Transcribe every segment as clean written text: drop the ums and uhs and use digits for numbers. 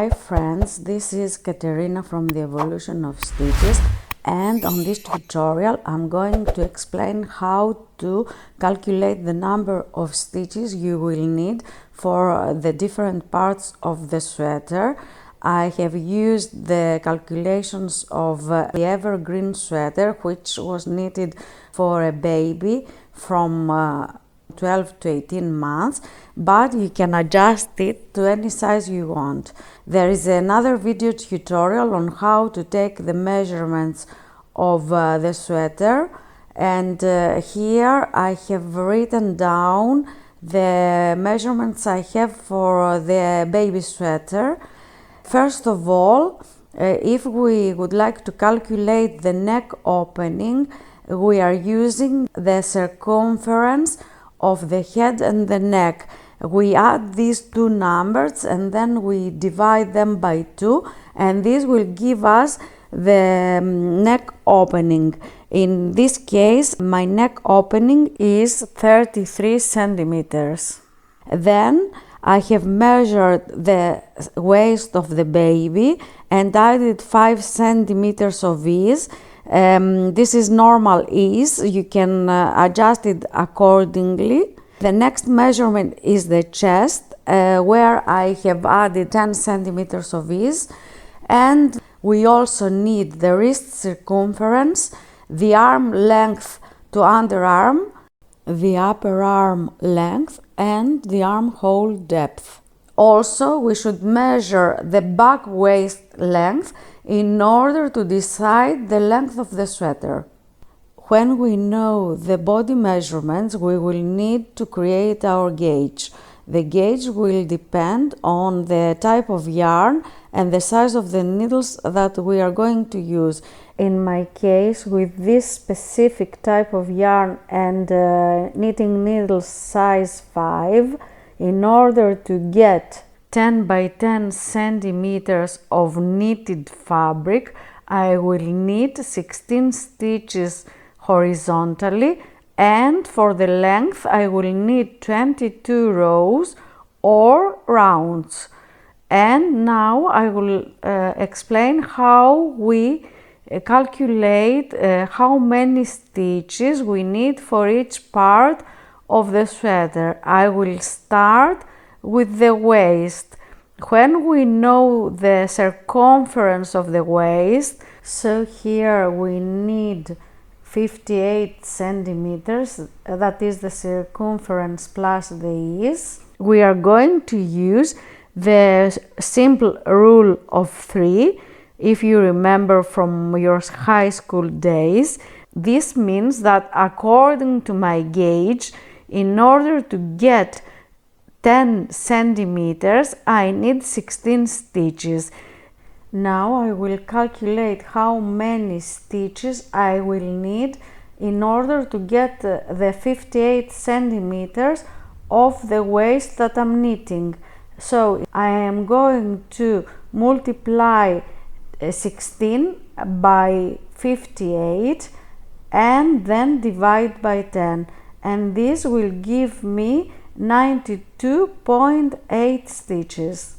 Hi friends, this is Katerina from the Evolution of Stitches, and on this tutorial I'm going to explain how to calculate the number of stitches you will need for the different parts of the sweater. I have used the calculations of the evergreen sweater, which was knitted for a baby from 12 to 18 months, but you can adjust it to any size you want. There is another video tutorial on how to take the measurements of the sweater, and here I have written down the measurements I have for the baby sweater. First of all, if we would like to calculate the neck opening, we are using the circumference of the head and the neck. We add these two numbers and then we divide them by 2, and this will give us the neck opening. In this case, my neck opening is 33 centimeters. Then I have measured the waist of the baby and added 5 centimeters of ease. This is normal ease, you can adjust it accordingly. The next measurement is the chest, where I have added 10 centimeters of ease, and we also need the wrist circumference, the arm length to underarm, the upper arm length, and the armhole depth. Also, we should measure the back waist length in order to decide the length of the sweater. When we know the body measurements, we will need to create our gauge. The gauge will depend on the type of yarn and the size of the needles that we are going to use. In my case, with this specific type of yarn and knitting needle size 5, in order to get 10 by 10 centimeters of knitted fabric, I will knit 16 stitches horizontally, and for the length I will knit 22 rows or rounds. And now I will explain how we calculate how many stitches we need for each part of the sweater. I will start with the waist. When we know the circumference of the waist, so here we need 58 centimeters, that is the circumference plus the ease. We are going to use the simple rule of 3. If you remember from your high school days, this means that according to my gauge, in order to get 10 centimeters, I need 16 stitches. Now I will calculate how many stitches I will need in order to get the 58 centimeters of the waist that I'm knitting. So I am going to multiply 16 by 58 and then divide by 10, and this will give me 92.8 stitches.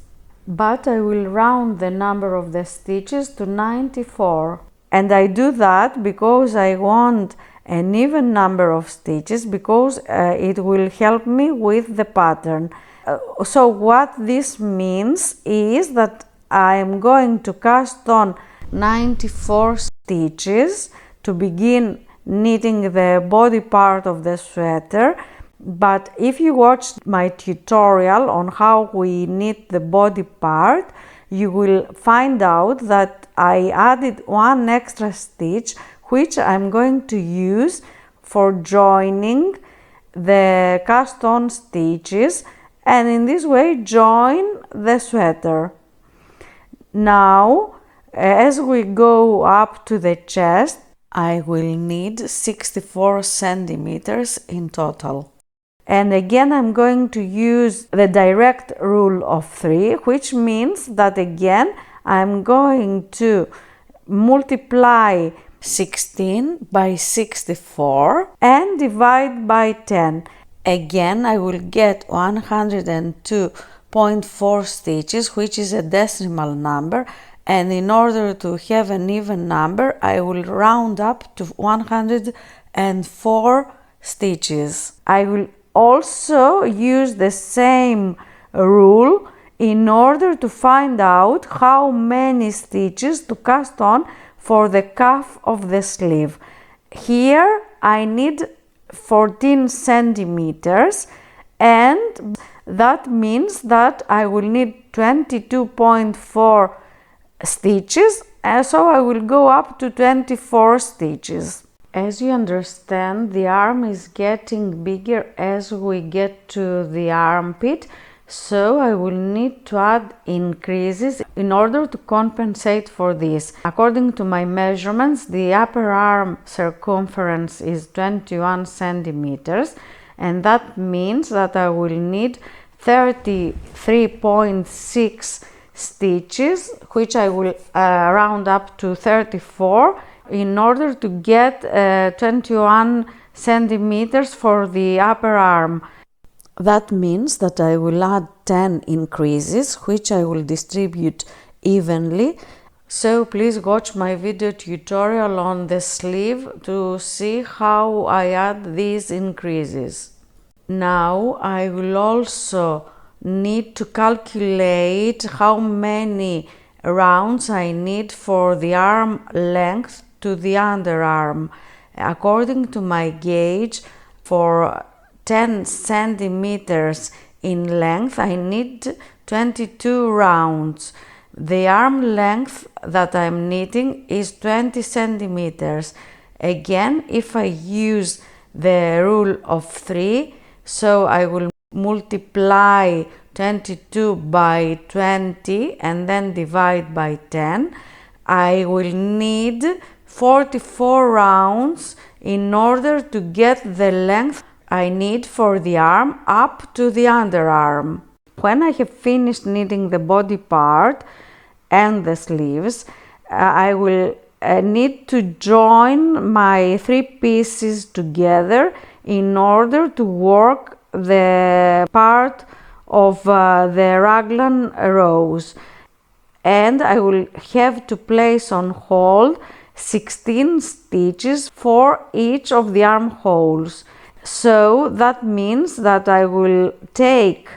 But I will round the number of the stitches to 94, and I do that because I want an even number of stitches, because it will help me with the pattern. So what this means is that I am going to cast on 94 stitches to begin knitting the body part of the sweater. But if you watched my tutorial on how we knit the body part, you will find out that I added one extra stitch, which I'm going to use for joining the cast on stitches, and in this way join the sweater. Now, as we go up to the chest, I will need 64 centimeters in total. And again, I'm going to use the direct rule of 3, which means that again, I'm going to multiply 16 by 64 and divide by 10. Again, I will get 102 22.4 stitches, which is a decimal number, and in order to have an even number, I will round up to 104 stitches. I will also use the same rule in order to find out how many stitches to cast on for the cuff of the sleeve. Here I need 14 centimeters, and that means that I will need 22.4 stitches, and so I will go up to 24 stitches. As you understand, the arm is getting bigger as we get to the armpit, so I will need to add increases in order to compensate for this. According to my measurements, the upper arm circumference is 21 centimeters, and that means that I will need 33.6 stitches, which I will round up to 34 in order to get 21 centimeters for the upper arm. That means that I will add 10 increases, which I will distribute evenly. So please watch my video tutorial on the sleeve to see how I add these increases. Now I will also need to calculate how many rounds I need for the arm length to the underarm. According to my gauge, for 10 centimeters in length, I need 22 rounds. The arm length that I'm knitting is 20 centimeters. Again, if I use the rule of 3, so I will multiply 22 by 20 and then divide by 10. I will need 44 rounds in order to get the length I need for the arm up to the underarm. When I have finished knitting the body part and the sleeves, I will need to join my 3 pieces together in order to work the part of the raglan rows, and I will have to place on hold 16 stitches for each of the armholes. So that means that I will take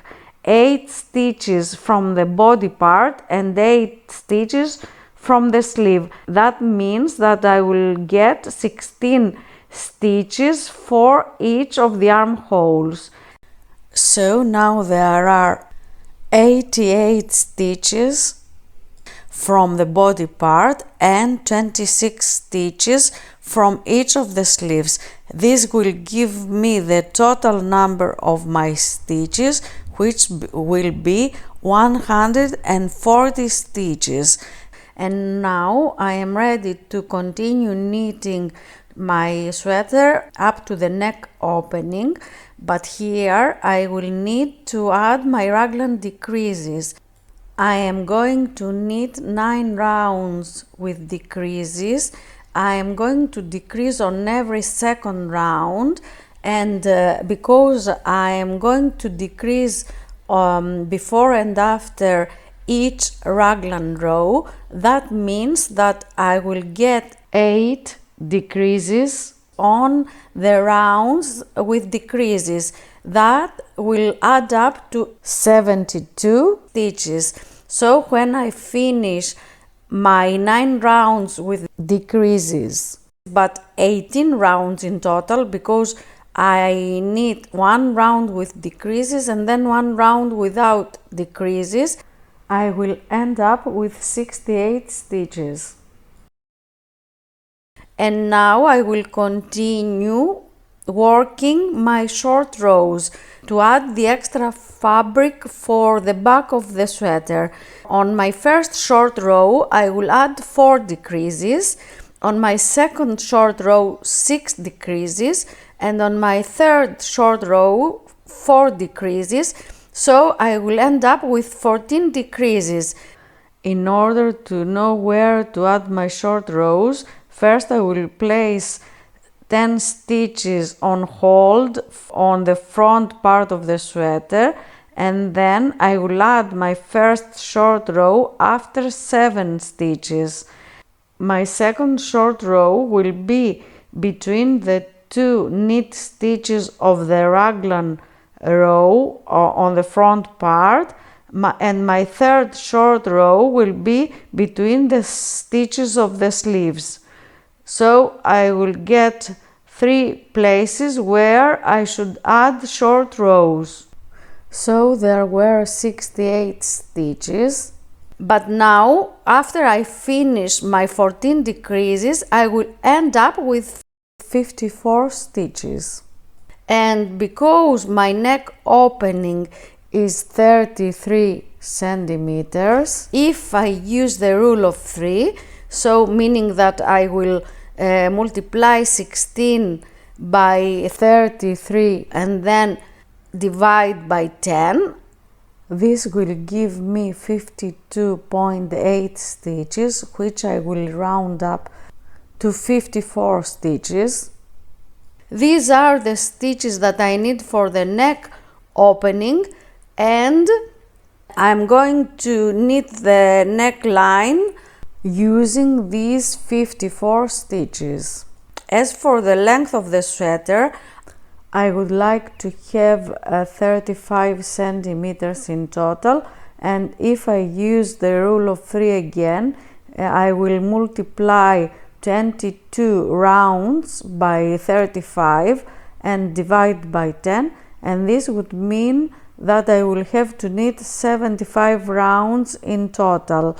8 stitches from the body part and 8 stitches from the sleeve. That means that I will get 16 stitches for each of the armholes. So now there are 88 stitches from the body part and 26 stitches from each of the sleeves. This will give me the total number of my stitches, which will be 140 stitches. And now I am ready to continue knitting my sweater up to the neck opening, but here I will need to add my raglan decreases. I am going to knit 9 rounds with decreases. I am going to decrease on every second round, and because I am going to decrease before and after each raglan row, that means that I will get 8 decreases on the rounds with decreases. That will add up to 72 stitches. So when I finish my 9 rounds with decreases, but 18 rounds in total, because I knit 1 round with decreases and then 1 round without decreases, I will end up with 68 stitches. And now I will continue working my short rows to add the extra fabric for the back of the sweater. On my first short row, I will add 4 decreases. On my second short row, 6 decreases. And on my third short row, 4 decreases. So I will end up with 14 decreases. In order to know where to add my short rows, first I will place 10 stitches on hold on the front part of the sweater, and then I will add my first short row after 7 stitches. My second short row will be between the 2 knit stitches of the raglan row on the front part, and my third short row will be between the stitches of the sleeves. So I will get 3 places where I should add short rows. So there were 68 stitches. But now, after I finish my 14 decreases, I will end up with 54 stitches. And because my neck opening is 33 centimeters, if I use the rule of 3, so meaning that I will multiply 16 by 33 and then divide by 10, this will give me 52.8 stitches, which I will round up to 54 stitches. These are the stitches that I need for the neck opening, and I'm going to knit the neckline using these 54 stitches. As for the length of the sweater, I would like to have 35 centimeters in total, and if I use the rule of 3 again, I will multiply 22 rounds by 35 and divide by 10, and this would mean that I will have to knit 75 rounds in total.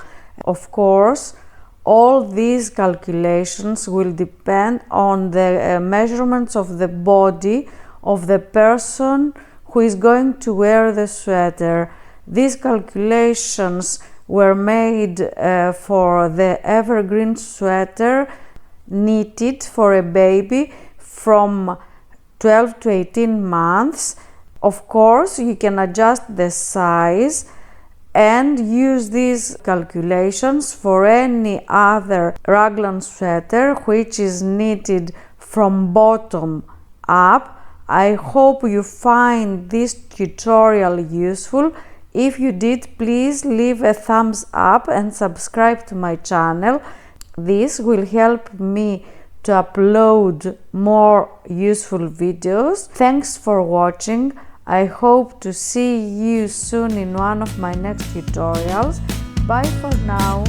Of course, all these calculations will depend on the measurements of the body of the person who is going to wear the sweater. These calculations were made for the evergreen sweater knitted for a baby from 12 to 18 months. Of course, you can adjust the size and use these calculations for any other raglan sweater which is knitted from bottom up. I hope you find this tutorial useful. If you did, please leave a thumbs up and subscribe to my channel. This will help me to upload more useful videos. Thanks for watching. I hope to see you soon in one of my next tutorials. Bye for now.